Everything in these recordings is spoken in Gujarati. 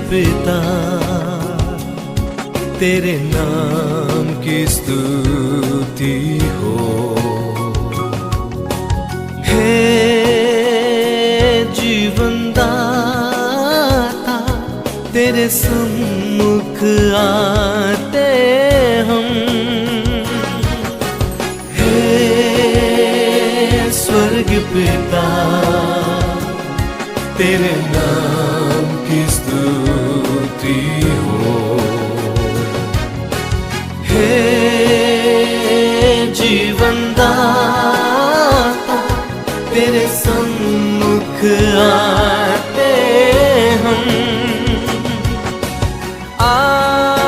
पिता तेरे नाम की स्तुति हो। हे जीवन दाता तेरे सम्मुख आते हम। हे स्वर्ग पिता तेरे नाम की स्तुति हो। हे जीवन दाता तेरे सम्मुख आते हम। आराधना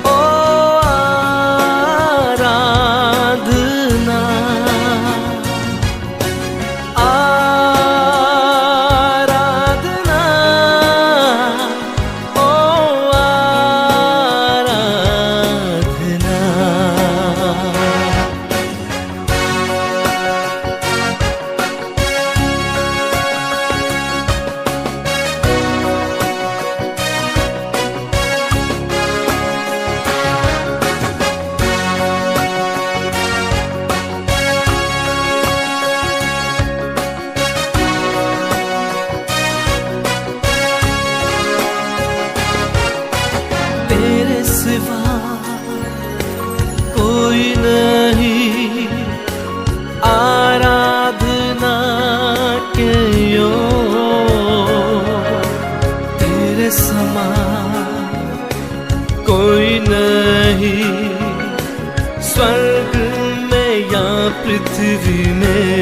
ओ आराधना, आराधना ओ आराधना। तेरे सिवा कोई नहीं, आराधना के योग्य तेरे समान कोई नहीं, स्वर्ग में या पृथ्वी में।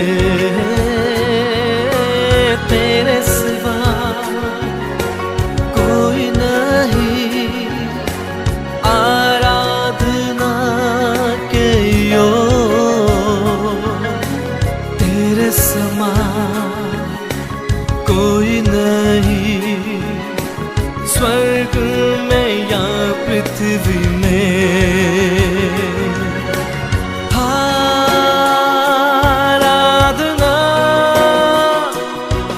तेरे सिवा कोई नहीं, आराधना के योग्य तेरे समान कोई नहीं, स्वर्ग में या पृथ्वी में। आराधना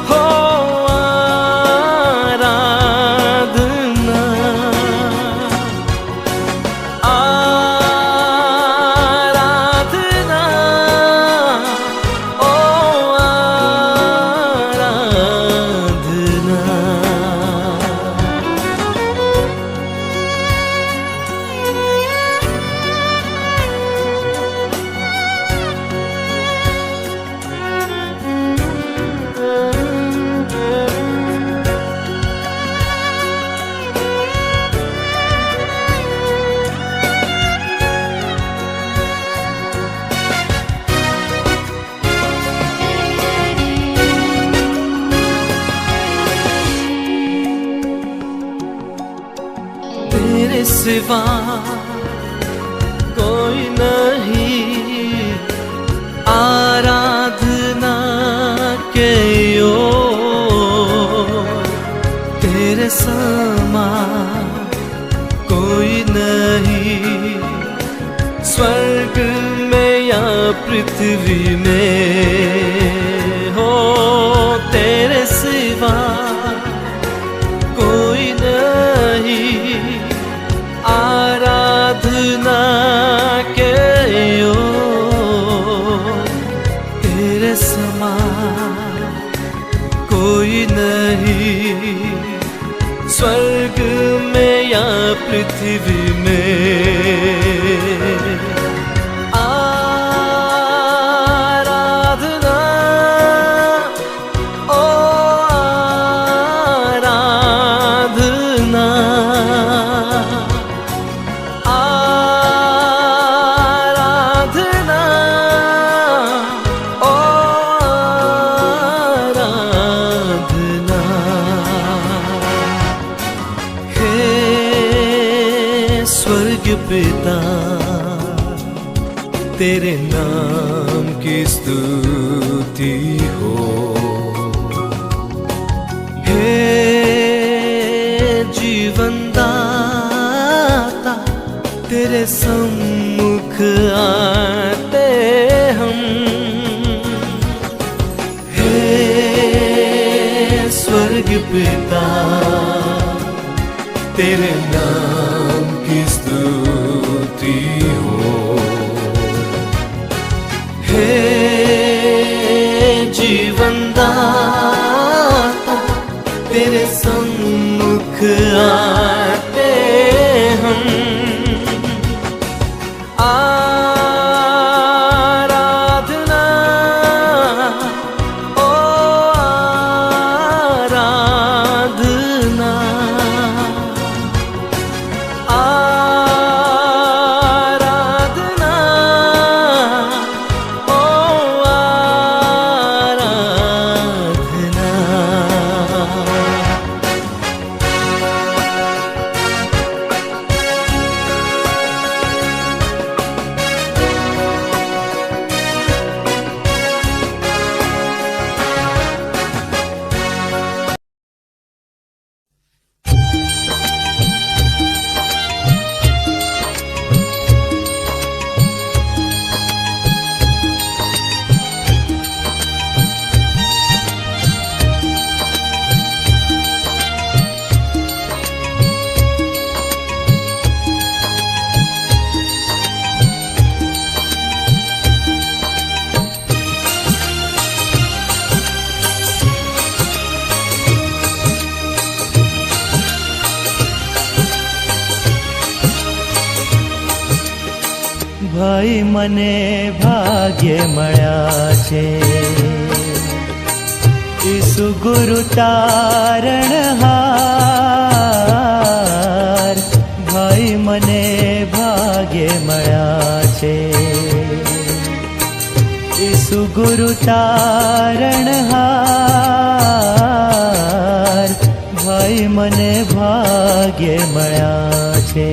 हो आराधना, आराधना ओ आराधना। तेरे सिवा कोई नहीं, आराधना के योग्य तेरे समान कोई नहीं, स्वर्ग में या पृथ्वी में। हो तेरे सिवा कोई नहीं, आराधना के योग्य तेरे समान कोई नहीं, स्वर्ग में या पृथ्वी में। आराधना ओ आराधना, आराधना ओ आराधना। हे स्वर्ग पिता तेरे नाम की स्तुति हो। हे जीवन दाता तेरे सम्मुख आते हम। हे पिता तेरे नाम की स्तुति हो। हे जीवन दाता तेरे सम्मुख आते हम। आराधना ओ आराधना, आराधना ओ आराधना। ભાઈ મને ભાગ્ય મળ્યા છે, ઈસુ ગુરુ તારણહાર. ભાઈ મને ભાગ્ય મળ્યા છે, ઈસુ ગુરુ તારણહાર. ભાઈ મને ભાગ્ય મળ્યા છે.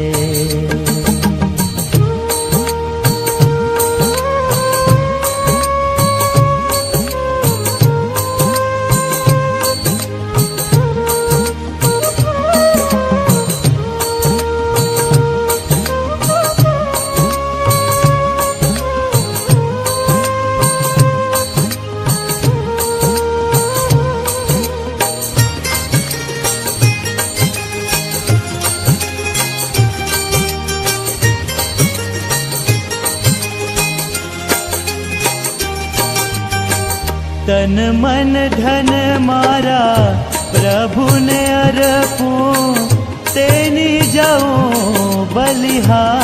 તન મન ધન મારા પ્રભુને અર્પું, તેની જાઉં બલિહાર.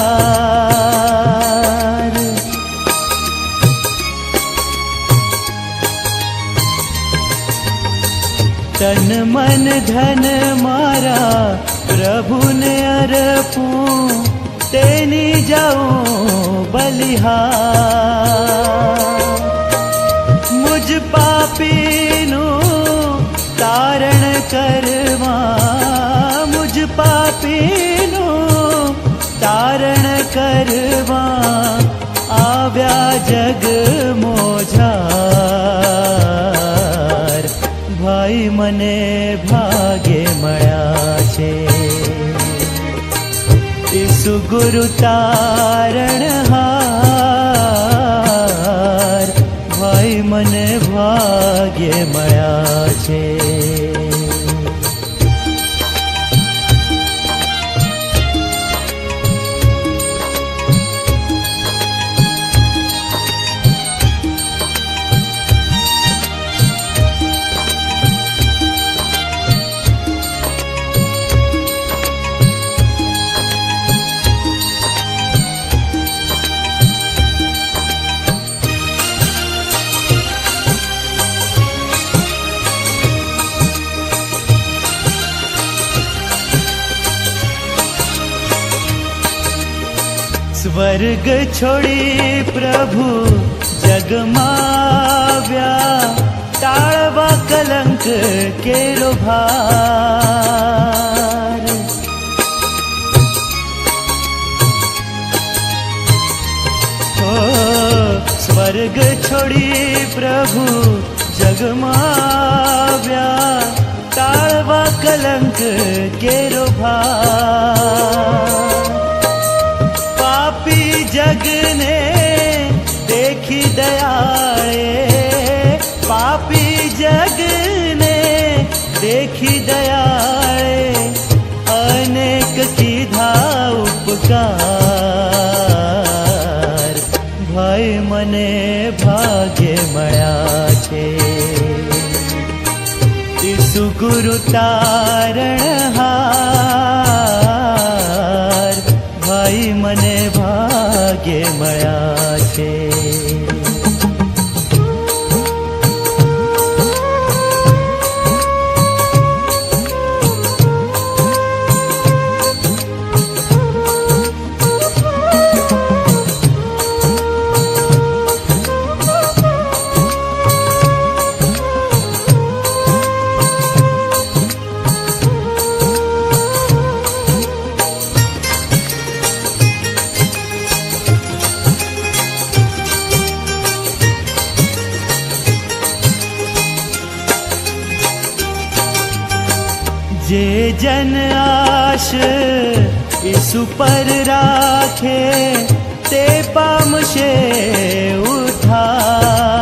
તન મન ધન મારા પ્રભુને અર્પું, તેની જાઉં બલિહાર. મુજ પાપીનું તારણ કરવા, મુજ પાપીનું તારણ કરવા આવ્યા જગ મોજાર. ભાઈ મને ભાગ્ય મળ્યા છે, ઈસુ ગુરુ તારણહાર. ભાઈ મને ભાગ્ય મળ્યા છે. સ્વર્ગ છોડી પ્રભુ જગમાવ્યા, ટાળવા કલંક કેરો ભાર. સ્વર્ગ છોડી પ્રભુ જગમાવ્યા, ટાળવા કલંક કેરો ભાર. પાપી જગને દેખી દયાળે, પાપી જગને દેખી ભાગ્ય મળ્યા છે. ઈસુ ગુરુ તારણહાર, ભાઈ મને ભાગ્ય મળ્યા છે. જે જન આશ ઈસુ પર રાખે તે પામશે ઉદ્ધાર.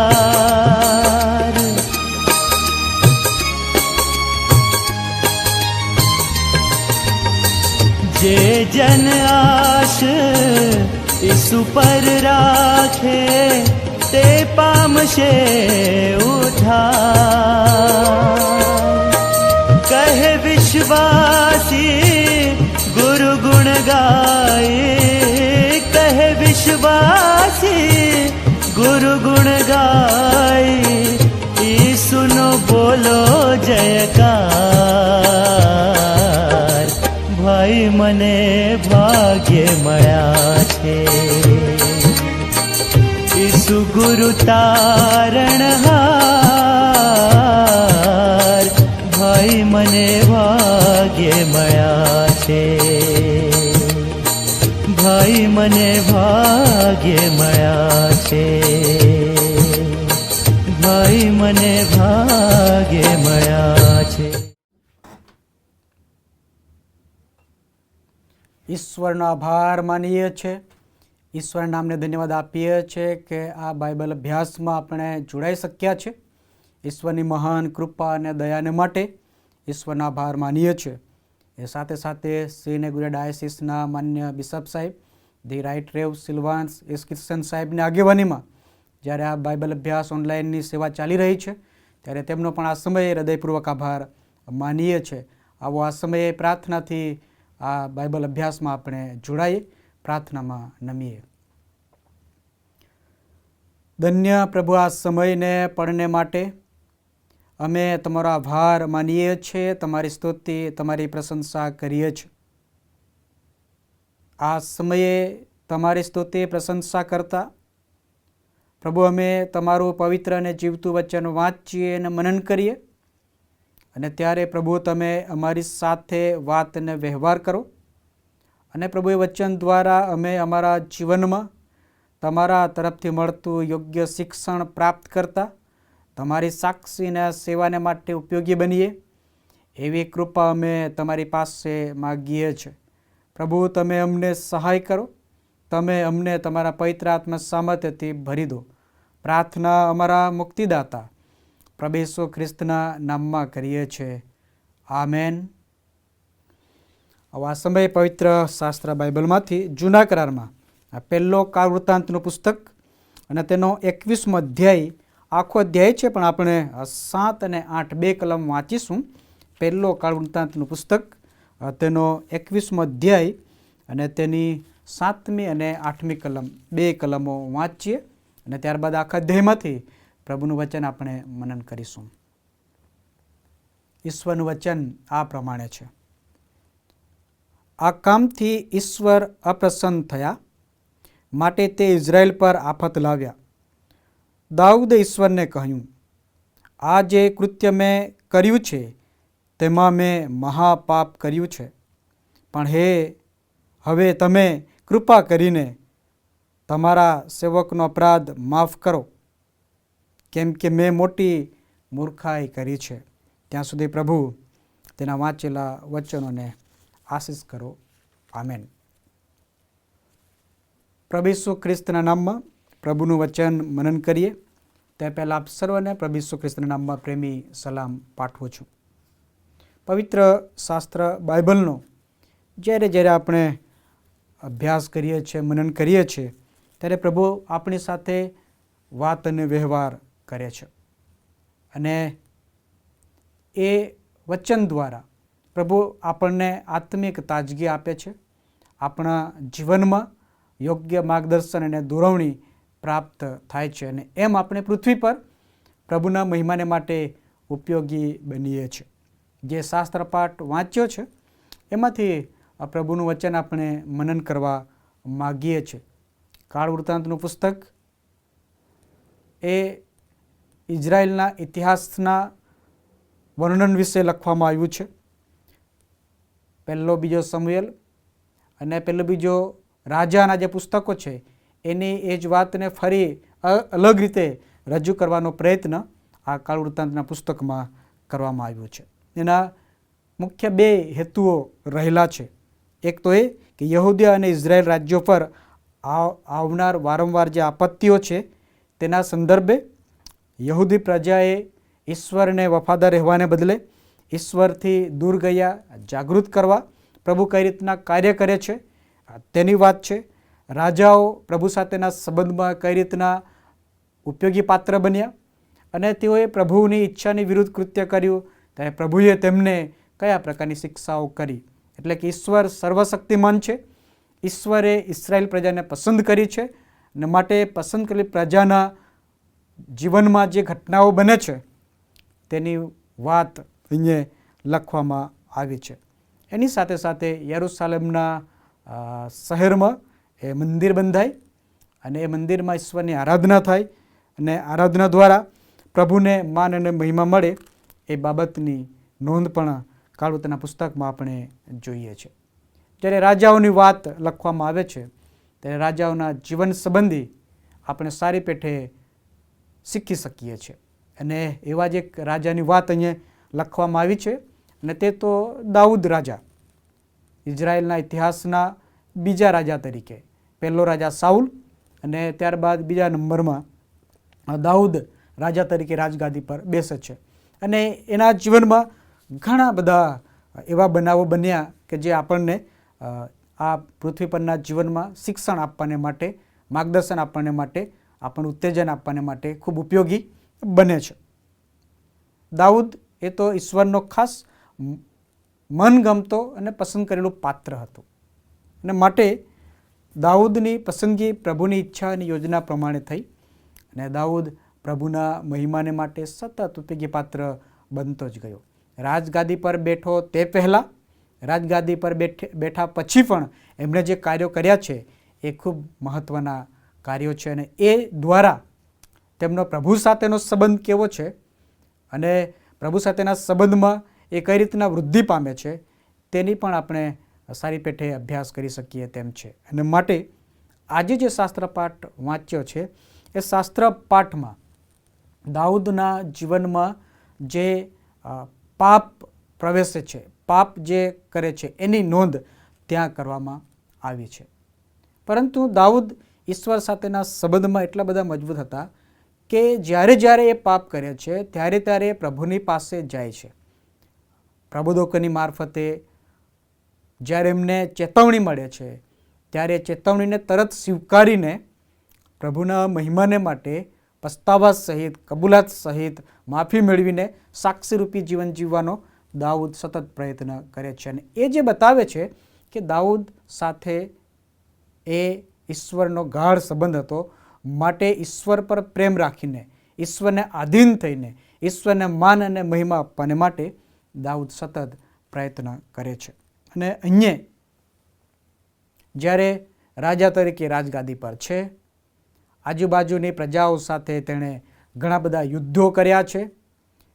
જે જન આશ ઈસુ પર રાખે તે પામશે ઉદ્ધાર. કહે વિશ્વાસી ગુરુ ગુણ ગાય, કહે વિશ્વાસી ગુરુ ગુણ ગાય, ઈસુનો બોલો જયકાર. ભાઈ મને ભાગ્ય મળ્યા છે. ઈસુ ગુરુ તારણહાર, ભાઈ મને ભાગ્ય મળ્યા છે. ભાઈ મને ભાગ્ય મળ્યા છે. ભાઈ મને ભાગ્ય મળ્યા છે. ઈશ્વરનો આભાર માનીએ છીએ. ઈશ્વરના નામને ધન્યવાદ આપીએ છીએ કે આ બાઇબલ અભ્યાસમાં આપણે જોડાઈ શક્યા છે. ઈશ્વરની મહાન કૃપા અને દયાને માટે ઈશ્વરનો આભાર માનીએ છીએ. એ સાથે સાથે શ્રીનગર ડાયસિસના માન્ય બિશપ સાહેબ the right rev Silvans S Kishan સાહેબની આગેવાનીમાં જ્યારે આ બાઇબલ અભ્યાસ ઓનલાઈનની સેવા ચાલી રહી છે ત્યારે તેમનો પણ આ સમયે હૃદયપૂર્વક આભાર માનીએ છીએ. આવો આ સમયે પ્રાર્થનાથી આ બાઇબલ અભ્યાસમાં આપણે જોડાઈએ, પ્રાર્થનામાં નમીએ. ધન્ય પ્રભુ આ સમયને પળને માટે અમે તમારો આભાર માનીએ છીએ, તમારી સ્તુતિ તમારી પ્રશંસા કરીએ છીએ. આ સમયે તમારી સ્તુતિ પ્રશંસા કરતા પ્રભુ અમે તમારું પવિત્ર અને જીવતું વચન વાંચીએ અને મનન કરીએ અને ત્યારે પ્રભુ તમે અમારી સાથે વાત અને વ્યવહાર કરો અને પ્રભુ એ વચન દ્વારા અમે અમારા જીવનમાં તમારા તરફથી મળતું યોગ્ય શિક્ષણ પ્રાપ્ત કરતા તમારી સાક્ષીના સેવાને માટે ઉપયોગી બનીએ એવી કૃપા અમે તમારી પાસે માગીએ છીએ. પ્રભુ તમે અમને સહાય કરો, તમે અમને તમારા પવિત્ર આત્મા સામર્થ્યથી ભરી દો. પ્રાર્થના અમારા મુક્તિદાતા પ્રભુ ઈસુ ખ્રિસ્તના નામમાં કરીએ છીએ. આમેન. આ સમયે પવિત્ર શાસ્ત્ર બાઇબલમાંથી જૂના કરારમાં આ પહેલો કાળ વૃત્તાંતનું પુસ્તક અને તેનો 21મો અધ્યાય, આખો અધ્યાય છે પણ આપણે 7 અને 8 બે કલમ વાંચીશું. પહેલો કાળ વૃત્તાંતનું પુસ્તક તેનો 21મો અધ્યાય અને તેની 7મી અને 8મી કલમ, બે કલમો વાંચીએ અને ત્યારબાદ આખા અધ્યાયમાંથી પ્રભુનું વચન આપણે મનન કરીશું. ઈશ્વરનું વચન આ પ્રમાણે છે. આ કામથી ઈશ્વર અપ્રસન્ન થયા માટે તે ઇઝરાયલ પર આફત લાવ્યા. દાઉદે ઈશ્વરને કહ્યું, આ જે કૃત્ય મેં કર્યું છે તેમાં મેં મહાપાપ કર્યું છે, પણ હવે તમે કૃપા કરીને તમારા સેવકનો અપરાધ માફ કરો, કેમ કે મેં મોટી મૂર્ખાઈ કરી છે. ત્યાં સુધી પ્રભુ તેના વાંચેલા વચનોને આશીષ કરો. આમેન. પ્રભુ ઈસુ ખ્રિસ્તના નામમાં પ્રભુનું વચન મનન કરીએ તે પહેલાં આપ સર્વને પ્રભુ ઈસુ ખ્રિસ્તના નામમાં પ્રેમી સલામ પાઠવું છું. પવિત્ર શાસ્ત્ર બાઇબલનો જ્યારે આપણે અભ્યાસ કરીએ છીએ, મનન કરીએ છીએ ત્યારે પ્રભુ આપણી સાથે વાત અને વ્યવહાર કરે છે. અને એ વચન દ્વારા પ્રભુ આપણને આત્મિક તાજગી આપે છે, આપણા જીવનમાં યોગ્ય માર્ગદર્શન અને દોરવણી પ્રાપ્ત થાય છે, અને એમ આપણે પૃથ્વી પર પ્રભુના મહિમાને માટે ઉપયોગી બનીએ છીએ. જે શાસ્ત્ર પાઠ વાંચ્યો છે એમાંથી આ પ્રભુનું વચન આપણે મનન કરવા માગીએ છીએ. કાળ વૃત્તાંતનું પુસ્તક એ ઇઝરાયલના ઇતિહાસના વર્ણન વિશે લખવામાં આવ્યું છે. પહેલો બીજો સમુએલ અને પહેલો બીજો રાજાના જે પુસ્તકો છે એની એ જ વાતને ફરી અલગ રીતે રજૂ કરવાનો પ્રયત્ન આ કાળ વૃત્તાંતના પુસ્તકમાં કરવામાં આવ્યો છે. એના મુખ્ય બે હેતુઓ રહેલા છે. એક તો એ કે યહૂદિયા અને ઇઝરાયલ રાજ્યો પર આવનાર વારંવાર જે આપત્તિઓ છે તેના સંદર્ભે યહૂદી પ્રજાએ ઈશ્વરને વફાદાર રહેવાને બદલે ઈશ્વરથી દૂર ગયા જાગૃત કરવા પ્રભુ કઈ રીતના કાર્ય કરે છે તેની વાત છે. રાજાઓ પ્રભુ સાથેના સંબંધમાં કઈ રીતના ઉપયોગી પાત્ર બન્યા અને તેઓએ પ્રભુની ઈચ્છાની વિરુદ્ધ કૃત્ય કર્યું ત્યારે પ્રભુએ તેમને કયા પ્રકારની શિક્ષાઓ કરી. એટલે કે ઈશ્વર સર્વશક્તિમાન છે, ઈશ્વરે ઇસરાયેલ પ્રજાને પસંદ કરી છે અને માટે પસંદ કરેલી પ્રજાના જીવનમાં જે ઘટનાઓ બને છે તેની વાત અહીંયા લખવામાં આવી છે. એની સાથે સાથે યરુશલેમના શહેરમાં એ મંદિર બંધાય અને એ મંદિરમાં ઈશ્વરની આરાધના થાય અને આરાધના દ્વારા પ્રભુને માન અને મહિમા મળે એ બાબતની નોંધ પણ કાળ વૃત્તાંતના પુસ્તકમાં આપણે જોઈએ છે. જ્યારે રાજાઓની વાત લખવામાં આવે છે ત્યારે રાજાઓના જીવન સંબંધી આપણે સારી પેઠે શીખી શકીએ છીએ. અને એવા જ એક રાજાની વાત અહીંયા લખવામાં આવી છે અને તે તો દાઉદ રાજા, ઇઝરાયલના ઇતિહાસના બીજા રાજા તરીકે. પહેલો રાજા સાઉલ અને ત્યારબાદ બીજા નંબરમાં દાઉદ રાજા તરીકે રાજગાદી પર બેસે છે. અને એના જીવનમાં ઘણા બધા એવા બનાવો બન્યા કે જે આપણને આ પૃથ્વી પરના જીવનમાં શિક્ષણ આપવાને માટે, માર્ગદર્શન આપવાને માટે, આપણને ઉત્તેજન આપવાને માટે ખૂબ ઉપયોગી બને છે. દાઉદ એ તો ઈશ્વરનો ખાસ મનગમતો અને પસંદ કરેલું પાત્ર હતું અને માટે દાઉદની પસંદગી પ્રભુની ઈચ્છા અને યોજના પ્રમાણે થઈ અને દાઉદ પ્રભુના મહિમાને માટે સતત ઉપયોગી પાત્ર બનતો જ ગયો. રાજગાદી પર બેઠો તે પહેલાં, રાજગાદી પર બેઠા પછી પણ એમણે જે કાર્યો કર્યા છે એ ખૂબ મહત્ત્વના કાર્યો છે અને એ દ્વારા તેમનો પ્રભુ સાથેનો સંબંધ કેવો છે અને પ્રભુ સાથેના સંબંધમાં એ કઈ રીતના વૃદ્ધિ પામે છે તેની પણ આપણે સારી પેઠે અભ્યાસ કરી શકીએ તેમ છે. અને માટે આજે જે શાસ્ત્ર પાઠ વાંચ્યો છે એ શાસ્ત્ર પાઠમાં દાઉદના જીવનમાં જે પાપ પ્રવેશે છે, પાપ જે કરે છે એની નોંધ ત્યાં કરવામાં આવી છે. પરંતુ દાઉદ ઈશ્વર સાથેના સંબંધમાં એટલા બધા મજબૂત હતા કે જ્યારે એ પાપ કરે છે ત્યારે પ્રભુની પાસે જાય છે. પ્રબોધકોની મારફતે જ્યારે એમને ચેતવણી મળે છે ત્યારે ચેતવણીને તરત સ્વીકારીને પ્રભુના મહિમાને માટે પસ્તાવા સહિત, કબૂલાત સહિત માફી મેળવીને સાક્ષીરૂપી જીવન જીવવાનો દાઉદ સતત પ્રયત્ન કરે છે. અને એ જે બતાવે છે કે દાઉદ સાથે એ ઈશ્વરનો ગાઢ સંબંધ હતો, માટે ઈશ્વર પર પ્રેમ રાખીને, ઈશ્વરને આધીન થઈને, ઈશ્વરને માન અને મહિમા આપવાને માટે દાઉદ સતત પ્રયત્ન કરે છે. અને અહીંયા જ્યારે રાજા તરીકે રાજગાદી પર છે, આજુબાજુની પ્રજાઓ સાથે તેણે ઘણા બધા યુદ્ધો કર્યા છે.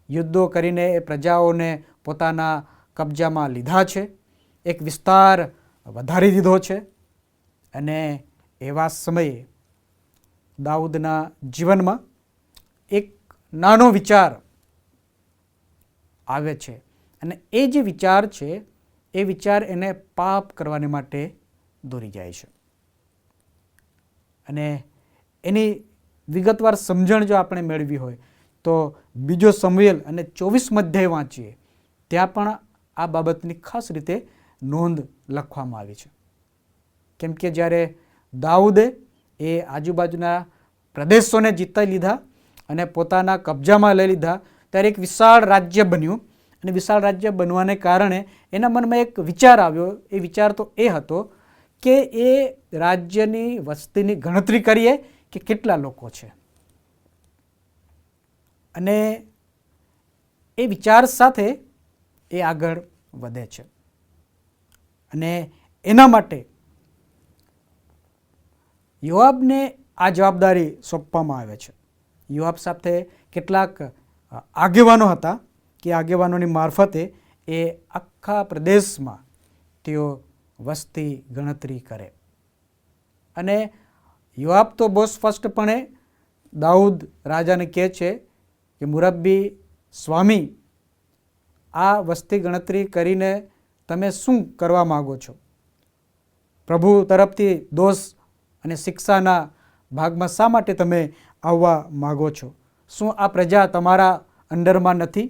યુદ્ધો કરીને એ પ્રજાઓને પોતાના કબજામાં લીધા છે, એક વિસ્તાર વધારી દીધો છે. અને એવા સમયે દાઉદના જીવનમાં એક નાનો વિચાર આવે છે અને એ જે વિચાર છે એ વિચાર એને પાપ કરવાને માટે દોરી જાય છે. અને એની વિગતવાર સમજણ જો આપણે મેળવી હોય તો બીજો સમુએલ અને 24 અધ્યાય વાંચીએ ત્યાં પણ આ બાબતની ખાસ રીતે નોંધ લખવામાં આવી છે. કેમ કે જ્યારે દાઉદે એ આજુબાજુના પ્રદેશોને જીતી લીધા અને પોતાના કબજામાં લઈ લીધા, ત્યારે એક વિશાળ રાજ્ય બન્યું. અને વિશાળ રાજ્ય બનવાને કારણે એના મનમાં એક વિચાર આવ્યો. એ વિચાર તો એ હતો કે એ રાજ્યની વસ્તીની ગણતરી કરીએ કે કેટલા લોકો છે. અને એ વિચાર સાથે એ આગળ વધે છે. અને એના માટે યોઆબને આ જવાબદારી સોંપવામાં આવે છે. યોઆબ સાથે કેટલાક આગેવાનો હતા કે આગેવાનોની મારફતે એ આખા પ્રદેશમાં તેઓ વસ્તી ગણતરી કરે. અને યોઆબ તો બહુ સ્પષ્ટપણે દાઉદ રાજાને કહે છે કે મુરબ્બી સ્વામી, આ વસ્તી ગણતરી કરીને તમે શું કરવા માગો છો? પ્રભુ તરફથી દોષ અને શિક્ષાના ભાગમાં શા માટે તમે આવવા માગો છો? શું આ પ્રજા તમારા અંડરમાં નથી?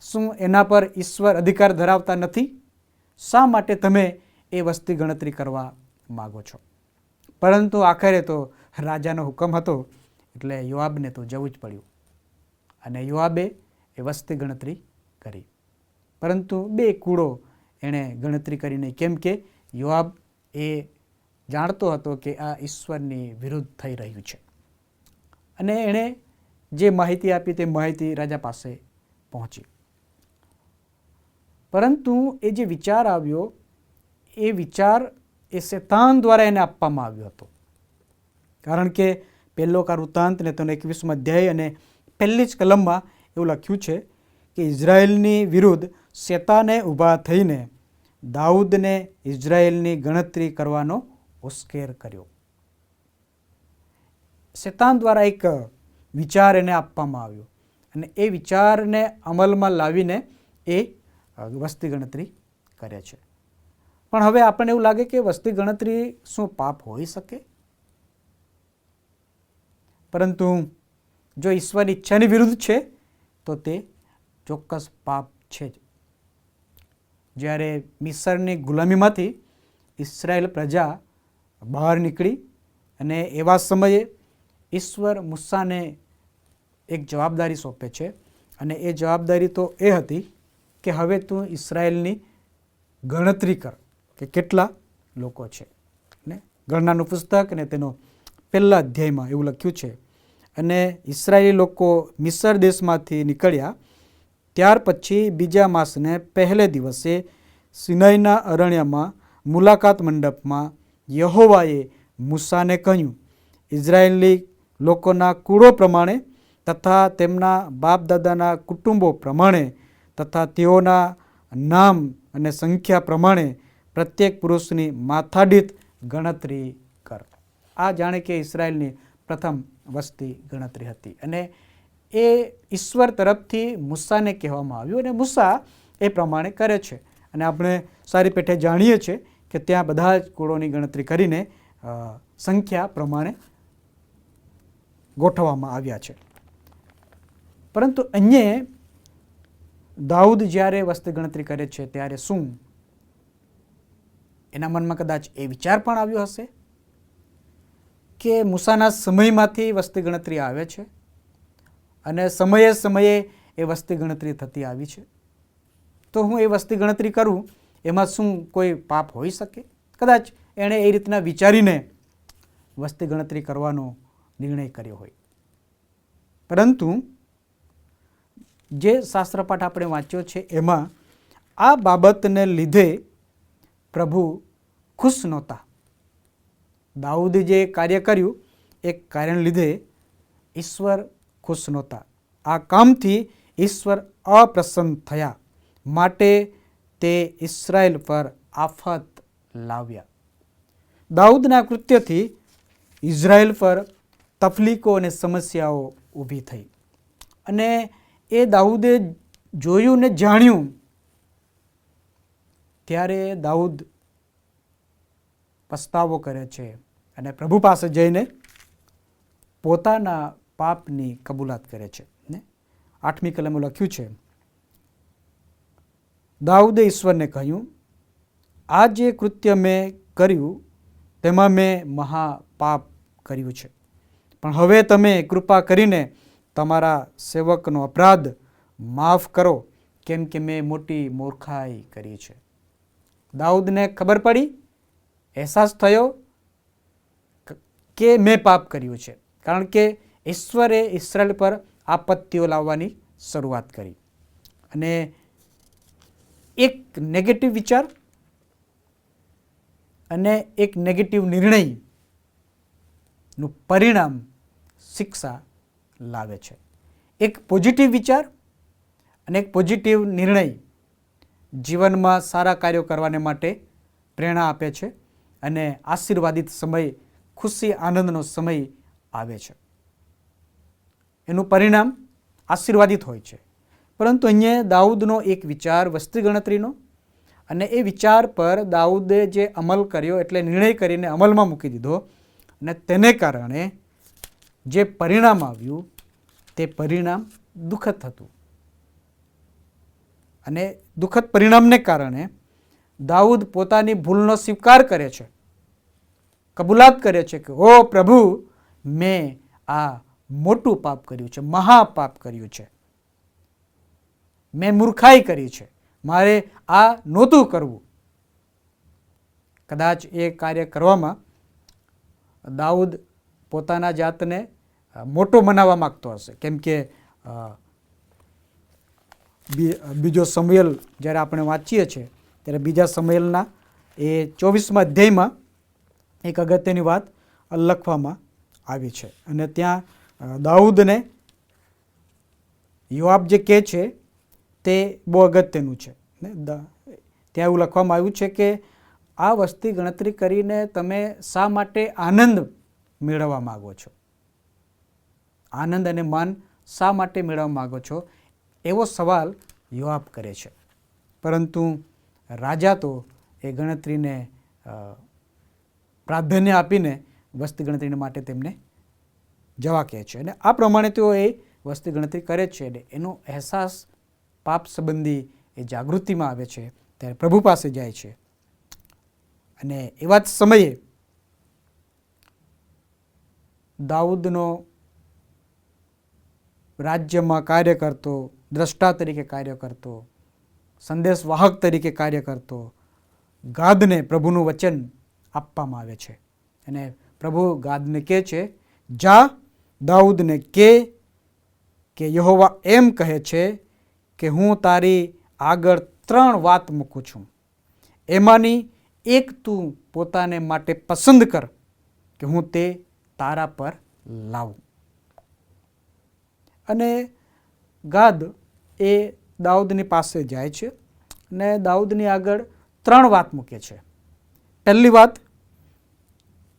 શું એના પર ઈશ્વર અધિકાર ધરાવતા નથી? શા માટે તમે એ વસ્તી ગણતરી કરવા માગો છો? પરંતુ આખરે તો રાજાનો હુકમ હતો એટલે યોઆબને તો જવું જ પડ્યું. અને યોઆબે એ વસ્તી ગણતરી કરી. પરંતુ 2 કૂડો એણે ગણતરી કરી નહીં, કેમ કે યોઆબ એ જાણતો હતો કે આ ઈશ્વરની વિરુદ્ધ થઈ રહ્યું છે. અને એણે જે માહિતી આપી તે માહિતી રાજા પાસે પહોંચી. પરંતુ એ જે વિચાર આવ્યો એ વિચાર એ શેતાન દ્વારા એને આપવામાં આવ્યો હતો. કારણ કે પહેલો વૃત્તાંત ને તેનો 21મો અધ્યાય અને પહેલી જ કલમમાં એવું લખ્યું છે કે ઇઝરાયેલની વિરુદ્ધ શેતાને ઊભા થઈને દાઉદને ઇઝરાયેલની ગણતરી કરવાનો ઉશ્કેર કર્યો. શેતાન દ્વારા એક વિચાર એને આપવામાં આવ્યો અને એ વિચારને અમલમાં લાવીને એ વસ્તી ગણતરી કરે છે. પણ હવે આપણને એવું લાગે કે વસ્તી ગણતરી શું પાપ હોઈ શકે? પરંતુ જો ઈશ્વરની ઈચ્છાની વિરુદ્ધ છે તો તે ચોક્કસ પાપ છે જ. જ્યારે મિસરની ગુલામીમાંથી ઇસ્રાયેલ પ્રજા બહાર નીકળી અને એવા સમયે ઈશ્વર મૂસાને એક જવાબદારી સોંપે છે. અને એ જવાબદારી તો એ હતી કે હવે તું ઇસ્રાયેલની ગણતરી કર કે કેટલા લોકો છે. ને ગણનાનું પુસ્તક અને તેનો પહેલા અધ્યાયમાં એવું લખ્યું છે, અને ઇસ્રાયેલી લોકો મિસર દેશમાંથી નીકળ્યા ત્યાર પછી બીજા માસને પહેલે દિવસે સિનાઈના અરણ્યમાં મુલાકાત મંડપમાં યહોવાએ મૂસાને કહ્યું, ઇઝરાયેલી લોકોના કુળો પ્રમાણે તથા તેમના બાપ દાદાના કુટુંબો પ્રમાણે તથા તેઓના નામ અને સંખ્યા પ્રમાણે પ્રત્યેક પુરુષની માથાદીઠ ગણતરી કર. આ જાણે કે ઇસ્રાયેલની પ્રથમ વસ્તી ગણતરી હતી. અને એ ઈશ્વર તરફથી મૂસાને કહેવામાં આવ્યું અને મૂસા એ પ્રમાણે કરે છે. અને આપણે સારી પેઠે જાણીએ છીએ કે ત્યાં બધા જ કુળોની ગણતરી કરીને સંખ્યા પ્રમાણે ગોઠવવામાં આવ્યા છે. પરંતુ અહીંયા દાઉદ જ્યારે વસ્તી ગણતરી કરે છે ત્યારે શું એના મનમાં કદાચ એ વિચાર પણ આવ્યો હશે કે મૂસાના સમયમાંથી વસ્તી ગણતરી આવે છે અને સમયે સમયે એ વસ્તી ગણતરી થતી આવી છે, તો હું એ વસ્તી ગણતરી કરું એમાં શું કોઈ પાપ હોઈ શકે? કદાચ એણે એ રીતના વિચારીને વસ્તી ગણતરી કરવાનો નિર્ણય કર્યો હોય. પરંતુ જે શાસ્ત્રપાઠ આપણે વાંચ્યો છે એમાં આ બાબતને લીધે પ્રભુ ખુશ નહોતા. દાઉદે જે કાર્ય કર્યું એ કાર્યને લીધે ઈશ્વર ખુશ નહોતા. આ કામથી ઈશ્વર અપ્રસન્ન થયા, માટે તે ઇસ્રાયેલ પર આફત લાવ્યા. દાઉદના કૃત્યથી ઇઝરાયેલ પર તકલીફો અને સમસ્યાઓ ઊભી થઈ. અને એ દાઉદે જોયું ને જાણ્યું ત્યારે દાઉદ પસ્તાવો કરે છે અને પ્રભુ પાસે જઈને પોતાના પાપની કબૂલાત કરે છે. ને 8મી કલમમાં લખ્યું છે, દાઉદે ઈશ્વરને કહ્યું, આ જે કૃત્ય મેં કર્યું તેમાં મેં મહાપાપ કર્યું છે. પણ હવે તમે કૃપા કરીને તમારા સેવકનો અપરાધ માફ કરો, કેમ કે મેં મોટી મૂર્ખાઈ કરી છે. દાઉદને ખબર પડી, અહેસાસ થયો કે મેં પાપ કર્યું છે, કારણ કે ઈશ્વરે ઇસ્રાએલ પર આપત્તિઓ લાવવાની શરૂઆત કરી. અને એક નેગેટિવ વિચાર અને એક નેગેટિવ નિર્ણયનું પરિણામ શિક્ષા લાવે છે. એક પોઝિટિવ વિચાર અને એક પોઝિટિવ નિર્ણય જીવનમાં સારા કાર્યો કરવાને માટે પ્રેરણા આપે છે અને આશીર્વાદિત સમય, ખુશી આનંદનો સમય આવે છે. એનું પરિણામ આશીર્વાદિત હોય છે. પરંતુ અહીંયા દાઉદનો એક વિચાર વસ્તી ગણતરીનો, અને એ વિચાર પર દાઉદે જે અમલ કર્યો એટલે નિર્ણય કરીને અમલમાં મૂકી દીધો, અને તેને કારણે જે પરિણામ આવ્યું તે પરિણામ દુઃખદ હતું. અને દુઃખદ પરિણામને કારણે દાઉદ પોતાની ભૂલનો સ્વીકાર કરે છે, કબૂલાત કરે છે કે ઓ પ્રભુ, મેં આ મોટું પાપ કર્યું છે, મહાપાપ કર્યું છે, મેં મૂર્ખાઈ કરી છે, મારે આ નહોતું કરવું. કદાચ એ કાર્ય કરવામાં દાઉદ પોતાના જાતને મોટો બનાવવા માગતો હશે, કેમ કે બીજો સમુએલ જ્યારે આપણે વાંચીએ છીએ ત્યારે બીજા સમુએલના એ 24મા અધ્યાયમાં એક અગત્યની વાત લખવામાં આવી છે. અને ત્યાં દાઉદને યોઆબ જે કહે છે તે બહુ અગત્યનું છે. ત્યાં એવું લખવામાં આવ્યું છે કે આ વસ્તી ગણતરી કરીને તમે શા માટે આનંદ મેળવવા માગો છો? આનંદ અને માન શા માટે મેળવવા માગો છો? એવો સવાલ યોઆબ કરે છે. પરંતુ રાજા તો એ ગણતરીને પ્રાધાન્ય આપીને વસ્તી ગણતરી માટે તેમને જવા કહે છે. અને આ પ્રમાણે તેઓ એ વસ્તી ગણતરી કરે છે. અને એનો અહેસાસ પાપ સંબંધી એ જાગૃતિમાં આવે છે ત્યારે પ્રભુ પાસે જાય છે. અને એવા જ સમયે દાઉદનો રાજ્યમાં કાર્ય કરતો, દ્રષ્ટા તરીકે કાર્ય કરતો, સંદેશવાહક તરીકે કાર્ય કરતો ગાદને પ્રભુનું વચન આપવામાં આવે છે. અને પ્રભુ ગાદને કહે છે, જા દાઉદને કે યહોવા એમ કહે છે કે હું તારી આગળ 3 વાત મૂકું છું, એમાંની એક તું પોતાને માટે પસંદ કર કે હું તે તારા પર લાવું. અને ગાદ એ દાઉદની પાસે જાય છે અને દાઉદની આગળ 3 વાત મૂકે છે. પહેલી વાત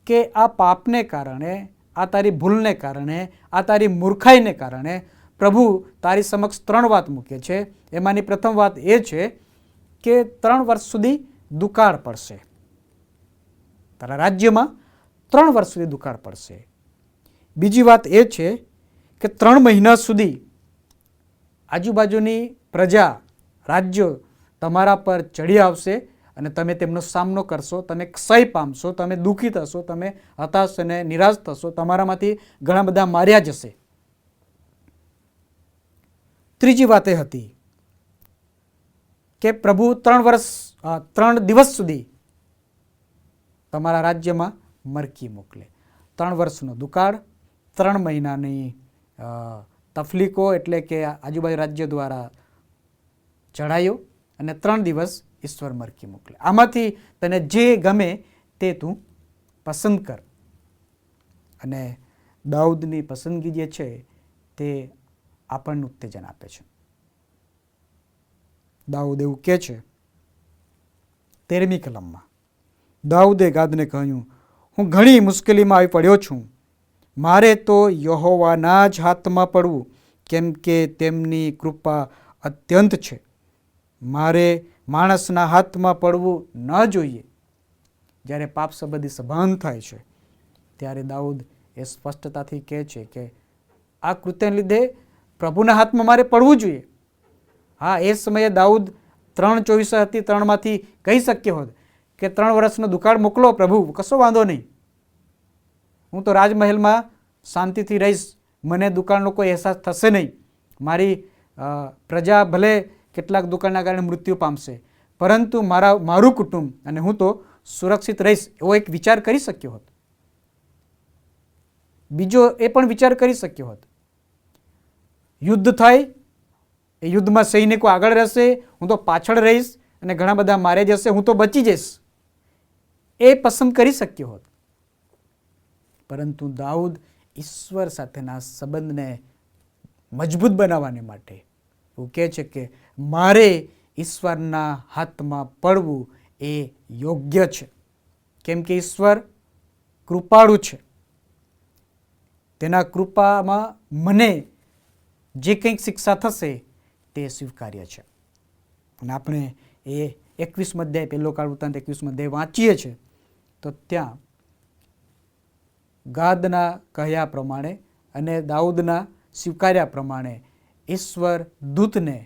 કે આ પાપને કારણે, આ તારી ભૂલને કારણે, આ તારી મૂર્ખાઈને કારણે પ્રભુ તારી સમક્ષ 3 વાત મૂકે છે. એમાંની પ્રથમ વાત એ છે કે 3 વર્ષ સુધી દુકાળ પડશે, તારા રાજ્યમાં 3 વર્ષ સુધી દુકાળ પડશે. બીજી વાત એ છે કે 3 મહિના સુધી આજુબાજુની પ્રજા, રાજ્યો તમારા પર ચડી આવશે અને તમે તેમનો સામનો કરશો, તમે ક્ષય પામશો, તમે દુઃખી થશો, તમે હતાશ અને નિરાશ થશો, તમારામાંથી ઘણા બધા માર્યા જશે. ત્રીજી વાત એ હતી કે પ્રભુ 3 દિવસ સુધી તમારા રાજ્યમાં મરકી મોકલે. 3 વર્ષનો દુકાળ, 3 મહિનાની તફલીકો એટલે કે આજુબાજુ રાજ્ય દ્વારા ચઢાયો, અને 3 દિવસ ઈશ્વર મરકી મોકલે. આમાંથી તને જે ગમે તે તું પસંદ કર. અને દાઉદની પસંદગી જે છે તે આપણને ઉત્તેજન આપે છે. દાઉદ એવું કહે છે 13મી કલમમાં, દાઉદે ગાદને કહ્યું, હું ઘણી મુશ્કેલીમાં આવી પડ્યો છું, મારે તો યહોવાના જ હાથમાં પડવું, કેમ કે તેમની કૃપા અત્યંત છે. મારે માણસના હાથમાં પડવું ન જોઈએ. જ્યારે પાપ સંબંધી સંભાન થાય છે ત્યારે દાઉદ એ સ્પષ્ટતાથી કહે છે કે આ કૃત્યને લીધે પ્રભુના હાથમાં મારે પડવું જોઈએ. હા, એ સમયે દાઉદ 3:24 હતી, 3માંથી કહી શક્ય હોત કે 3 વર્ષનો દુકાળ મોકલો પ્રભુ, કશો વાંધો નહીં, હું તો રાજમહેલમાં શાંતિથી રહીશ, મને દુકાળનો કોઈ અહેસાસ થશે નહીં, મારી પ્રજા ભલે કેટલાક દુકાળના કારણે મૃત્યુ પામશે, પરંતુ મારું કુટુંબ અને હું તો સુરક્ષિત રહીશ, એવો એક વિચાર કરી શક્યો હતો. બીજો એ પણ વિચાર કરી શક્યો હતો, યુદ્ધ થાય, એ યુદ્ધમાં સૈનિકો આગળ રહેશે, હું તો પાછળ રહીશ અને ઘણા બધા મારે જશે, હું તો બચી જઈશ, એ પસંદ કરી શક્યો હતો. પરંતુ દાઉદ ઈશ્વર સાથેના સંબંધને મજબૂત બનાવવાને માટે એવું કહે છે કે મારે ઈશ્વરના હાથમાં પડવું એ યોગ્ય છે, કેમ કે ઈશ્વર કૃપાળુ છે. તેના કૃપામાં મને જે કંઈક શિક્ષા થશે તે સ્વીકાર્ય છે. અને આપણે એ 21 અધ્યાય, પહેલો કાળ વૃત્તાંત 21 અધ્યાય વાંચીએ છીએ તો ત્યાં ગાદના કહ્યા પ્રમાણે અને દાઉદના સ્વીકાર્યા પ્રમાણે ઈશ્વર દૂતને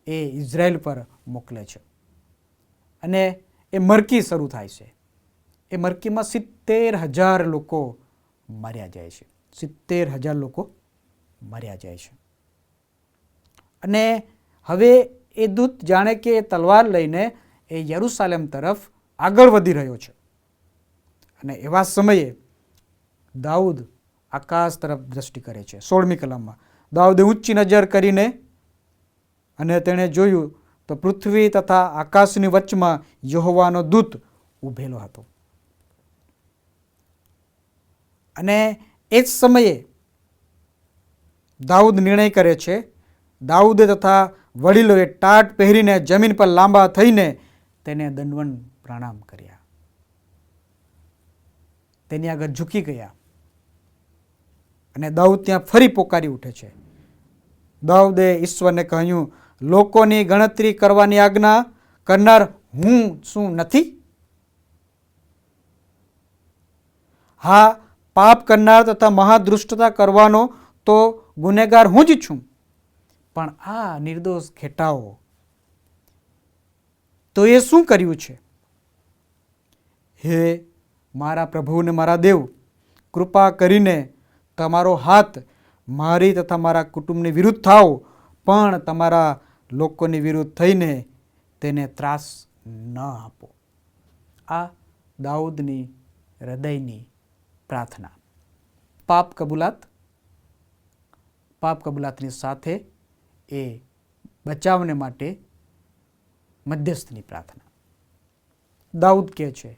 એ ઇઝરાયલ પર મોકલે છે અને એ મરકી શરૂ થાય છે. એ મરકીમાં 70,000 લોકો માર્યા જાય છે. 70,000 લોકો માર્યા જાય છે. અને હવે એ દૂત જાણે કે તલવાર લઈને એ યરૂશાલેમ તરફ આગળ વધી રહ્યો છે. અને એવા સમયે દાઉદ આકાશ તરફ દ્રષ્ટિ કરે છે. 16મી કલમમાં દાઉદે ઊંચી નજર કરીને અને તેણે જોયું તો પૃથ્વી તથા આકાશની વચમાં યહોવાનો દૂત ઊભેલો હતો. અને એ જ સમયે દાઉદ નિર્ણય કરે છે. દાઉદે તથા વડીલોએ ટાટ પહેરીને જમીન પર લાંબા થઈને તેને દંડવત પ્રણામ કર્યા, તેની આગળ ઝૂકી ગયા. અને દાઉદ ત્યાં ફરી પોકારી ઉઠે છે. દાઉદે ઈશ્વરને કહ્યું, લોકોની ગણતરી કરવાની આજ્ઞા કરનાર હું શું નથી? હા, પાપ કરનાર તથા મહાદૃષ્ટતા કરવાનો તો ગુનેગાર હું જ છું, પણ આ નિર્દોષ ઘેટાઓ તો એ શું કર્યું છે? હે મારા પ્રભુ ને મારા દેવ, કૃપા કરીને તમારો હાથ મારી તથા મારા કુટુંબની વિરુદ્ધ થાઓ, પણ તમારા લોકોની વિરુદ્ધ થઈને તેને ત્રાસ ન આપો. આ દાઉદની હૃદયની પ્રાર્થના. પાપ કબૂલાતની સાથે એ બચાવને માટે મધ્યસ્થની પ્રાર્થના. દાઉદ કહે છે,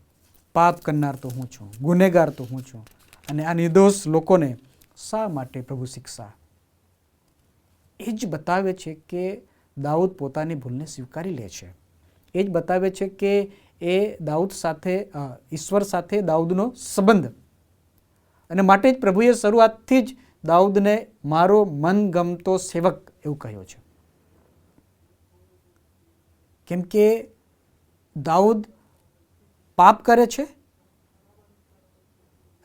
પાપ કરનાર તો હું છું, ગુનેગાર તો હું છું, અને આ નિર્દોષ લોકોને શા માટે પ્રભુ શિક્ષા? એ જ બતાવે છે કે દાઉદ પોતાની ભૂલને સ્વીકારી લે છે. એ જ બતાવે છે કે એ દાઉદ સાથે, ઈશ્વર સાથે દાઉદનો સંબંધ, અને માટે જ પ્રભુએ શરૂઆતથી જ દાઉદને મારો મનગમતો સેવક એવું કહ્યો છે. કેમ કે દાઉદ પાપ કરે છે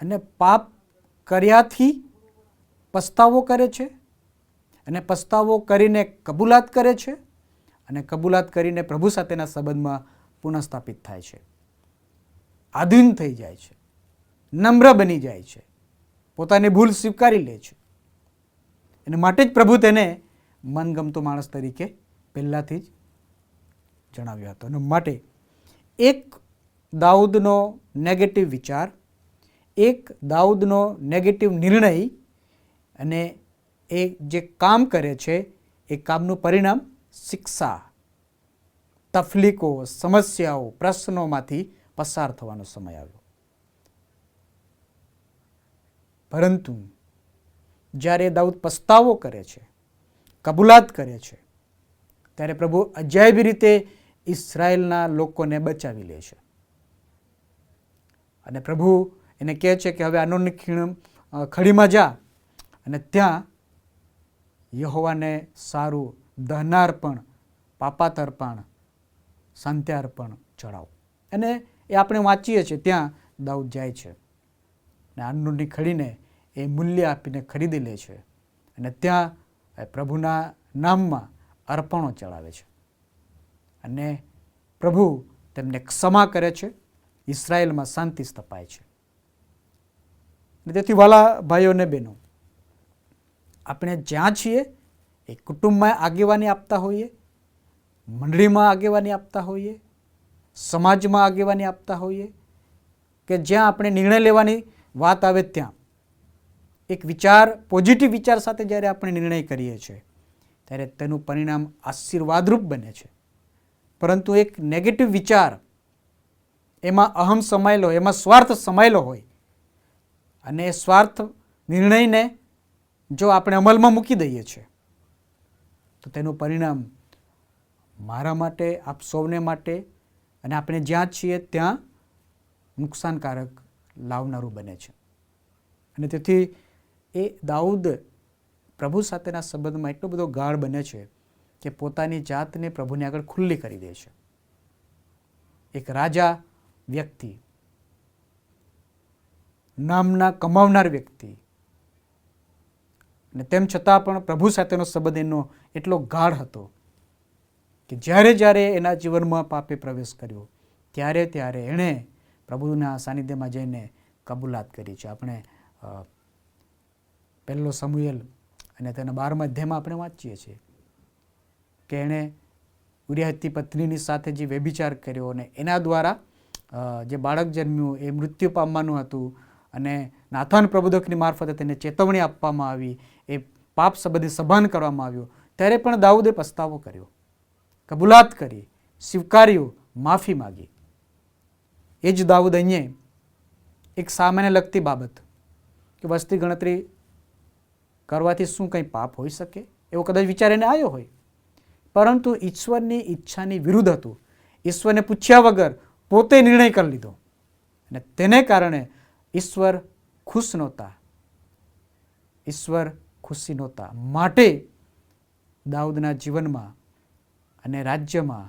અને પાપ કર્યાથી પસ્તાવો કરે છે, અને પસ્તાવો કરીને કબૂલાત કરે છે, અને કબૂલાત કરીને પ્રભુ સાથેના સંબંધમાં પુનઃસ્થાપિત થાય છે, આધીન થઈ જાય છે, નમ્ર બની જાય છે, પોતાની ભૂલ સ્વીકારી લે છે. અને માટે જ પ્રભુ તેને મનગમતો માણસ તરીકે પહેલાંથી જ જણાવ્યો હતો. અને માટે એક દાઉદનો નેગેટિવ વિચાર, એક દાઉદનો નેગેટિવ નિર્ણય, અને એ જે કામ કરે છે એ કામનું પરિણામ શિક્ષા, તકલીફો, સમસ્યાઓ, પ્રશ્નોમાંથી પસાર થવાનો સમય આવ્યો. પરંતુ જ્યારે દાઉદ પસ્તાવો કરે છે, કબૂલાત કરે છે, ત્યારે પ્રભુ અજાયબી રીતે ઇઝરાયલના લોકોને બચાવી લે છે. અને પ્રભુ એને કહે છે કે હવે આનોનની ખડીમાં જા અને ત્યાં યહોવાને સારું દહનાર્પણ, પાપાતર્પણ, શાંત્યાર્પણ ચડાવો. અને એ આપણે વાંચીએ છીએ, ત્યાં દાઉદ જાય છે અને આનોનની ખડીને એ મૂલ્ય આપીને ખરીદી લે છે, અને ત્યાં પ્રભુના નામમાં અર્પણો ચડાવે છે, અને પ્રભુ તેમને ક્ષમા કરે છે, ઇઝરાયલમાં શાંતિ સ્થપાય છે. તેથી વાલા ભાઈઓ અને બહેનો, આપણે જ્યાં છીએ એ કુટુંબમાં આગેવાની આપતા હોઈએ, મંડળીમાં આગેવાની આપતા હોઈએ, સમાજમાં આગેવાની આપતા હોઈએ, કે જ્યાં આપણે નિર્ણય લેવાની વાત આવે ત્યાં એક વિચાર, પોઝિટિવ વિચાર સાથે જ્યારે આપણે નિર્ણય કરીએ છીએ ત્યારે તેનું પરિણામ આશીર્વાદરૂપ બને છે. પરંતુ એક નેગેટિવ વિચાર, એમાં અહમ સમાયેલો, એમાં સ્વાર્થ સમાયેલો હોય અને એ સ્વાર્થ નિર્ણયને જો આપણે અમલમાં મૂકી દઈએ છીએ તો તેનું પરિણામ મારા માટે, આપ સૌને માટે અને આપણે જ્યાં છીએ ત્યાં નુકસાનકારક લાવનારું બને છે. અને તેથી એ દાઉદ પ્રભુ સાથેના સંબંધમાં એટલો બધો ગાઢ બને છે કે પોતાની જાતને પ્રભુની આગળ ખુલ્લી કરી દે છે. એક રાજા વ્યક્તિ, નામના કમાવનાર વ્યક્તિ, અને તેમ છતાં પણ પ્રભુ સાથેનો સંબંધ એનો એટલો ગાઢ હતો કે જ્યારે જ્યારે એના જીવનમાં પાપે પ્રવેશ કર્યો ત્યારે ત્યારે એણે પ્રભુના સાનિધ્યમાં જઈને કબૂલાત કરી છે. આપણે પહેલો સમુએલ અને તેના 12મા અધ્યાયમાં આપણે વાંચીએ છીએ કે એણે ઉરિયાહની પત્નીની સાથે જે વ્યભિચાર કર્યો અને એના દ્વારા જે બાળક જન્મ્યું એ મૃત્યુ પામવાનું હતું અને નાથાન પ્રબોધકની મારફતે તેને ચેતવણી આપવામાં આવી, એ પાપ સંબંધી સભાન કરવામાં આવ્યો, ત્યારે પણ દાઉદે પસ્તાવો કર્યો, કબૂલાત કરી, સ્વીકાર્યું, માફી માગી. એ જ દાઉદ અહીંયા એક સામાન્ય લગતી બાબત કે વસ્તી ગણતરી કરવાથી શું કંઈ પાપ હોઈ શકે એવો કદાચ વિચાર એને આવ્યો હોય, પરંતુ ઈશ્વરની ઈચ્છાની વિરુદ્ધ હતું. ઈશ્વરને પૂછ્યા વગર પોતે નિર્ણય કરી લીધો અને તેને કારણે ઈશ્વર ખુશ નહોતા, ઈશ્વર ખુશી નહોતા. માટે દાઉદના જીવનમાં અને રાજ્યમાં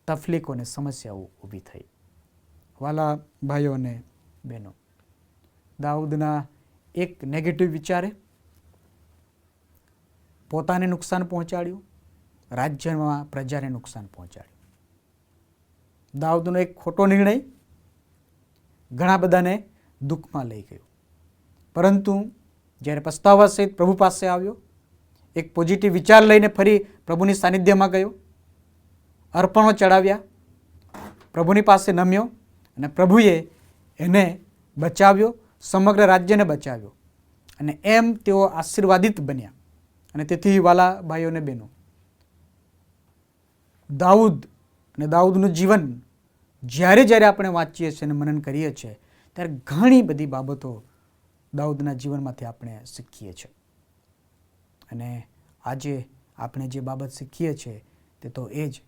તકલીફો અને સમસ્યાઓ ઊભી થઈ. વાલા ભાઈઓ અને બહેનો, દાઉદના એક નેગેટિવ વિચારે પોતાને નુકસાન પહોંચાડ્યું, રાજ્યમાં પ્રજાને નુકસાન પહોંચાડ્યું. દાઉદનો એક ખોટો નિર્ણય ઘણા બધાને દુઃખમાં લઈ ગયો, પરંતુ જ્યારે પસ્તાવા સહિત પ્રભુ પાસે આવ્યો, એક પોઝિટિવ વિચાર લઈને ફરી પ્રભુની સાનિધ્યમાં ગયો, અર્પણો ચડાવ્યા, પ્રભુની પાસે નમ્યો અને પ્રભુએ એને બચાવ્યો, સમગ્ર રાજ્યને બચાવ્યો અને એમ તેઓ આશીર્વાદિત બન્યા. અને તેથી વાલા ભાઈઓ અને બહેનો, દાઉદ અને દાઉદનું જીવન જ્યારે જ્યારે આપણે વાંચીએ છીએ અને મનન કરીએ છીએ ત્યારે ઘણી બધી બાબતો દાઉદના જીવનમાંથી આપણે શીખીએ છીએ. અને આજે આપણે જે બાબત શીખીએ છીએ તે તો એ જ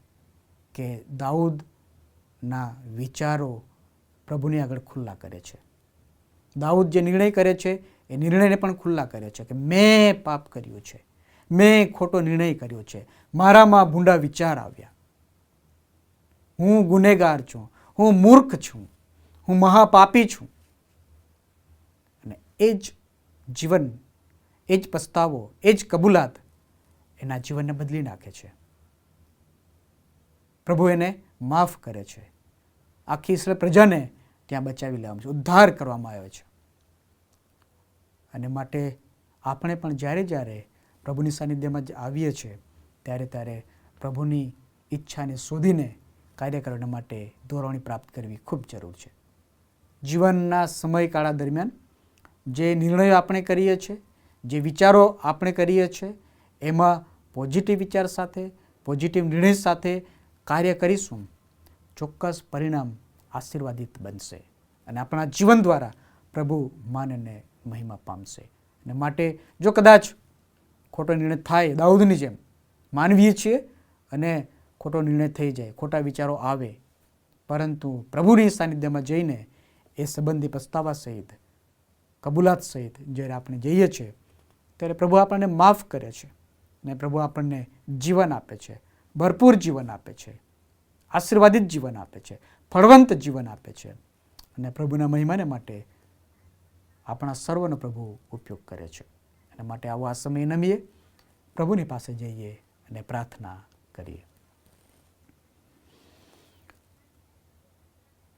કે દાઉદના વિચારો પ્રભુની આગળ ખુલ્લા કરે છે. દાઉદ જે નિર્ણય કરે છે એ નિર્ણયને પણ ખુલ્લા કરે છે કે મેં પાપ કર્યું છે, મેં ખોટો નિર્ણય કર્યો છે, મારામાં ભૂંડા વિચાર આવ્યા, હું ગુનેગાર છું, હું મૂર્ખ છું, હું મહાપાપી છું. અને એ જ જીવન, એ જ પસ્તાવો, એ જ કબૂલાત એના જીવનને બદલી નાખે છે. પ્રભુ એને માફ કરે છે, આખી ઇસ્રાએલ પ્રજાને ત્યાં બચાવી લેવામાં છે, ઉદ્ધાર કરવામાં આવ્યો છે. અને માટે આપણે પણ જ્યારે જ્યારે પ્રભુની સાનિધ્યમાં આવીએ છીએ ત્યારે ત્યારે પ્રભુની ઈચ્છાને શોધીને કાર્ય કરવા માટે દોરવણી પ્રાપ્ત કરવી ખૂબ જરૂર છે. જીવનના સમયગાળા દરમિયાન જે નિર્ણયો આપણે કરીએ છીએ, જે વિચારો આપણે કરીએ છીએ, એમાં પોઝિટિવ વિચાર સાથે, પોઝિટિવ નિર્ણય સાથે કાર્ય કરીશું, ચોક્કસ પરિણામ આશીર્વાદિત બનશે અને આપણા જીવન દ્વારા પ્રભુ માન અને મહિમા પામશે. અને માટે જો કદાચ ખોટો નિર્ણય થાય, દાઉદની જેમ માનવીએ છીએ અને ખોટો નિર્ણય થઈ જાય, ખોટા વિચારો આવે, પરંતુ પ્રભુની સાનિધ્યમાં જઈને એ સંબંધી પસ્તાવા સહિત, કબૂલાત સહિત જ્યારે આપણે જઈએ છીએ ત્યારે પ્રભુ આપણને માફ કરે છે અને પ્રભુ આપણને જીવન આપે છે, ભરપૂર જીવન આપે છે, આશીર્વાદિત જીવન આપે છે, ફળવંત જીવન આપે છે. અને પ્રભુના મહિમાને માટે આપણા સર્વનો પ્રભુ ઉપયોગ કરે છે. અને માટે આવો આ સમય નમીએ, પ્રભુની પાસે જઈએ અને પ્રાર્થના કરીએ.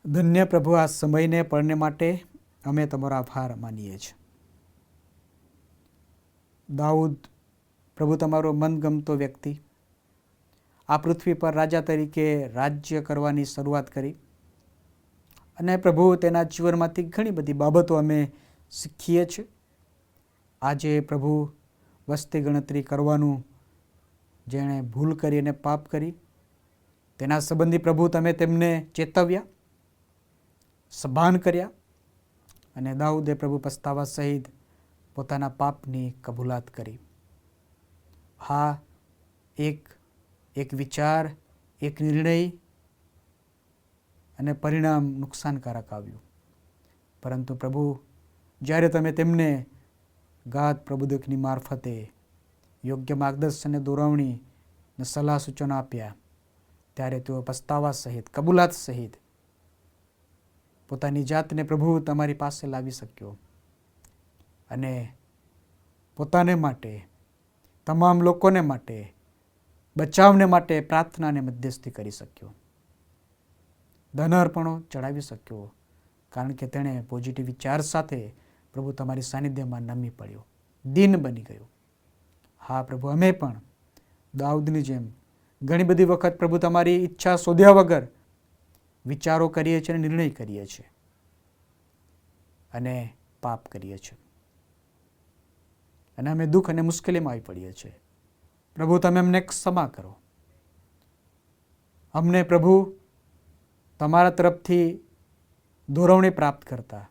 ધન્ય પ્રભુ, આ સમયને પળને માટે અમે તમારો આભાર માનીએ છીએ. દાઉદ પ્રભુ તમારો મનગમતો વ્યક્તિ આ પૃથ્વી પર રાજા તરીકે રાજ્ય કરવાની શરૂઆત કરી અને પ્રભુ તેના જીવનમાંથી ઘણી બધી બાબતો અમે શીખીએ છીએ. આજે પ્રભુ વસ્તી ગણતરી કરવાનું જેણે ભૂલ કરી અને પાપ કરી તેના સંબંધી પ્રભુ તમે તેમને ચેતવ્યા, સભાન કર્યા અને દાઉદે પ્રભુ પસ્તાવા સહિત પોતાના પાપની કબૂલાત કરી. હા, એક વિચાર, એક નિર્ણય અને પરિણામ નુકસાનકારક આવ્યું, પરંતુ પ્રભુ જ્યારે તમે તેમને ગાદ પ્રબોધકની મારફતે યોગ્ય માર્ગદર્શન અને દોરવણી અને સલાહ સૂચનો આપ્યા ત્યારે તેઓ પસ્તાવા સહિત, કબૂલાત સહિત પોતાની જાતને પ્રભુ તમારી પાસે લાવી શક્યો અને પોતાને માટે, તમામ લોકોને માટે, બચાવને માટે પ્રાર્થનાને મધ્યસ્થી કરી શક્યો, ધનાર્પણો ચડાવી શક્યો, કારણ કે તેણે પોઝિટિવ વિચાર સાથે પ્રભુ તમારી સાનિધ્યમાં નમી પડ્યો, દીન બની ગયો. હા પ્રભુ, અમે પણ દાઉદની જેમ ઘણી બધી વખત પ્રભુ તમારી ઈચ્છા શોધ્યા વગર વિચારો કરીએ છીએ અને નિર્ણય કરીએ છીએ અને પાપ કરીએ છીએ અને અમે દુઃખ અને મુશ્કેલીમાં આવી પડીએ છીએ. પ્રભુ તમે અમને ક્ષમા કરો. અમને પ્રભુ તમારા તરફથી દોરવણી પ્રાપ્ત કરતા,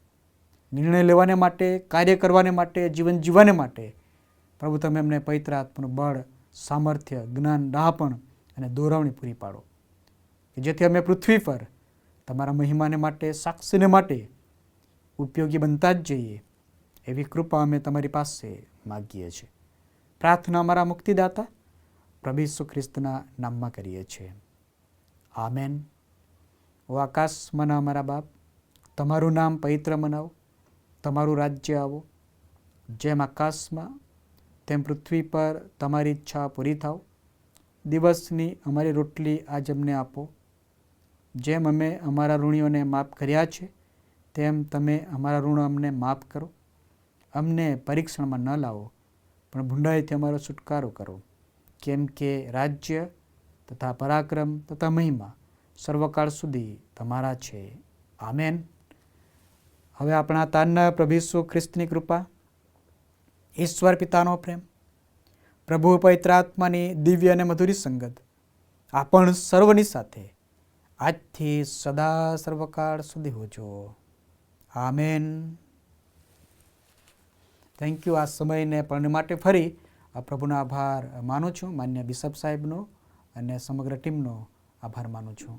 નિર્ણય લેવાને માટે, કાર્ય કરવાને માટે, જીવન જીવવાને માટે પ્રભુ તમે અમને પવિત્ર આત્માનું બળ, સામર્થ્ય, જ્ઞાન, ડહાપણ અને દોરવણી પૂરી પાડો કે જેથી અમે પૃથ્વી પર તમારા મહિમાને માટે, સાક્ષીને માટે ઉપયોગી બનતા જ જઈએ. એવી કૃપા અમે તમારી પાસે માગીએ છીએ. પ્રાર્થના અમારા મુક્તિદાતા પ્રભુ ઈસુ ખ્રિસ્તના નામમાં કરીએ છીએ. આમેન. ઓ આકાશમાંના અમારા બાપ, તમારું નામ પવિત્ર મનાવો, તમારું રાજ્ય આવો, જેમ આકાશમાં તેમ પૃથ્વી પર તમારી ઈચ્છા પૂરી થાવ. દિવસની અમારી રોટલી આજ અમને આપો, જેમ અમે અમારા ઋણીઓને માફ કર્યા છે તેમ તમે અમારા ઋણો અમને માફ કરો. અમને પરીક્ષણમાં ન લાવો, પણ ભૂંડાઈથી અમારો છુટકારો કરો, કેમ કે રાજ્ય તથા પરાક્રમ તથા મહિમા સર્વકાળ સુધી તમારા છે. આમેન. હવે આપણા તારના પ્રભુ ઈસુ ખ્રિસ્તની કૃપા, ઈશ્વર પિતાનો પ્રેમ, પ્રભુ પવિત્ર આત્માની દિવ્ય અને મધુરી સંગત આપણ સર્વની સાથે આજથી સદા સર્વકાળ સુધી હોજો. આમેન. Thank you. આ સમયને પણ માટે ફરી આ પ્રભુનો આભાર માનું છું. માન્ય બિશપ સાહેબનો અને સમગ્ર ટીમનો આભાર માનું છું.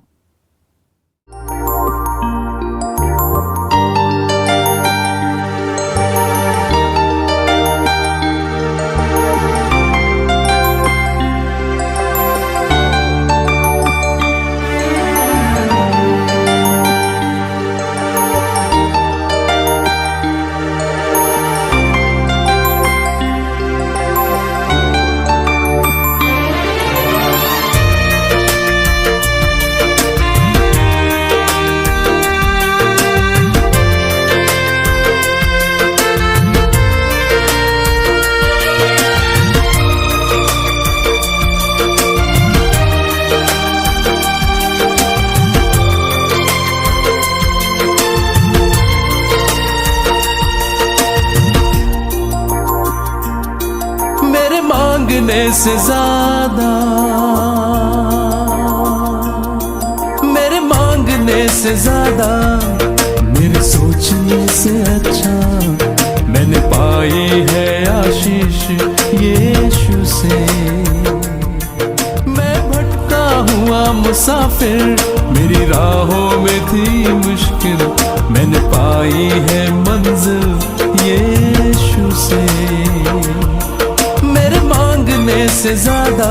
से ज्यादा, मेरे मांगने से ज्यादा, मेरे सोचने से अच्छा मैंने पाई है आशीष यीशु से. मैं भटका हुआ मुसाफिर, मेरी राहों में थी मुश्किल, मैंने पाई है मंजिल यीशु से. मेरे मांगने से ज्यादा,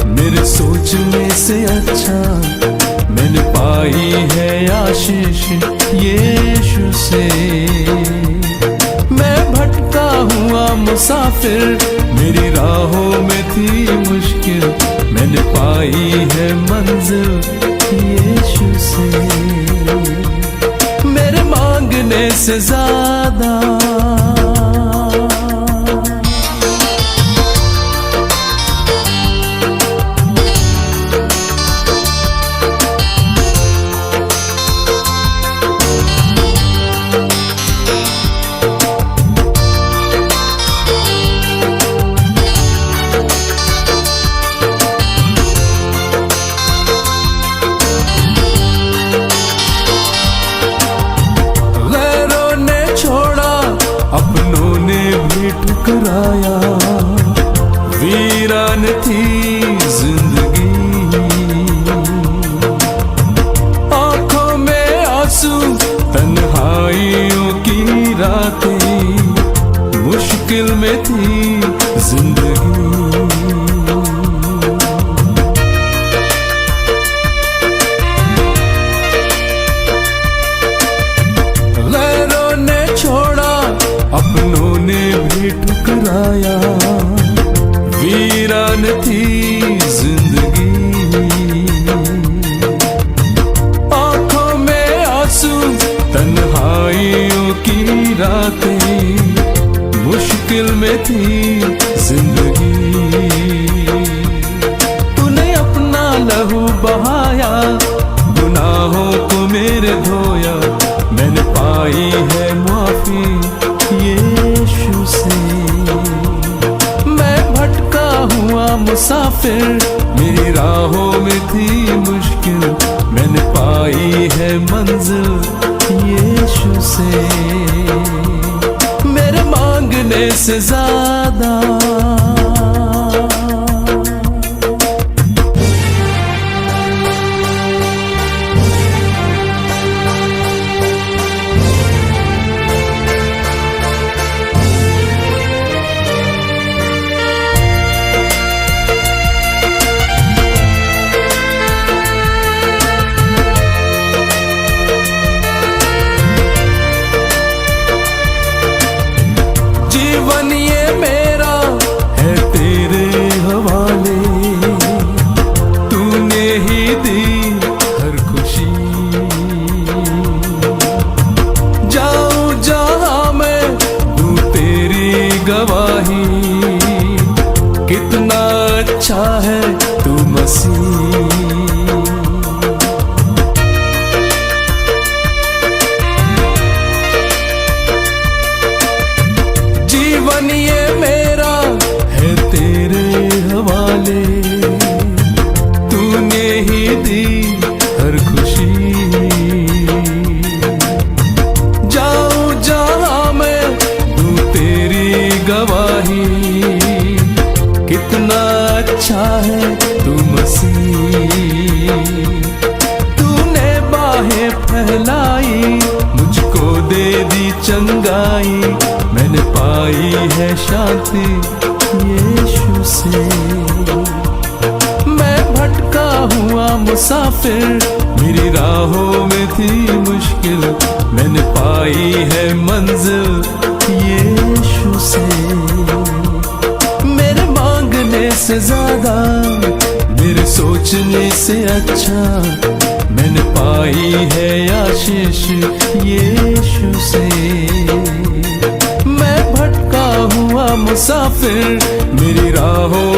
मेरे सोचने से अच्छा मैंने पाई है आशीष यीशु से. मैं भटका हुआ मुसाफिर, मेरी राहों में थी मुश्किल, मैंने पाई है मंजिल यीशु से. मेरे मांगने से ज्यादा, वीरान थी जिंदगी, आंखों में आंसू तन्हाइयों की रातें, मुश्किल में थी जिंदगी। गैरों ने छोड़ा, अपनों ने भी ठुकराया, वीरान थी जिंदगी, आंखों में आंसू तन्हाइयों की रातें, मुश्किल में थी जिंदगी। तूने अपना लहू बहाया, गुनाहों को मेरे धोया, मैंने पाई है माफी यीशु से। मैं भटका हुआ मुसाफिर, मेरी राहों में थी मुश्किल, मैंने पाई है मंजिल यीशु से। मेरे मांगने से ज्यादा जीवन ये मेरा है तेरे हवाले, तूने ही दी हर खुशी। जाऊं जहां मैं दूं तेरी गवाही, कितना अच्छा है तू मसीह। जीवन ये मेरा है तेरे हवाले, तूने ही दी हर खुशी। जाऊं जहां मैं दूं तेरी गवाही, कितना अच्छा है तू मसीह। तूने बाहें फैलाई, मुझको दे दी चंगाई, मैंने पाई है शांति यीशु से। मैं भटका हुआ मुसाफिर, मेरी राहों में थी मुश्किल, मैंने पाई है मंजिल यीशु से। मेरे मांगने से ज्यादा, मेरे सोचने से अच्छा, मैंने पाई है आशीष यीशु से। मैं भटका हुआ मुसाफिर, मेरी राहों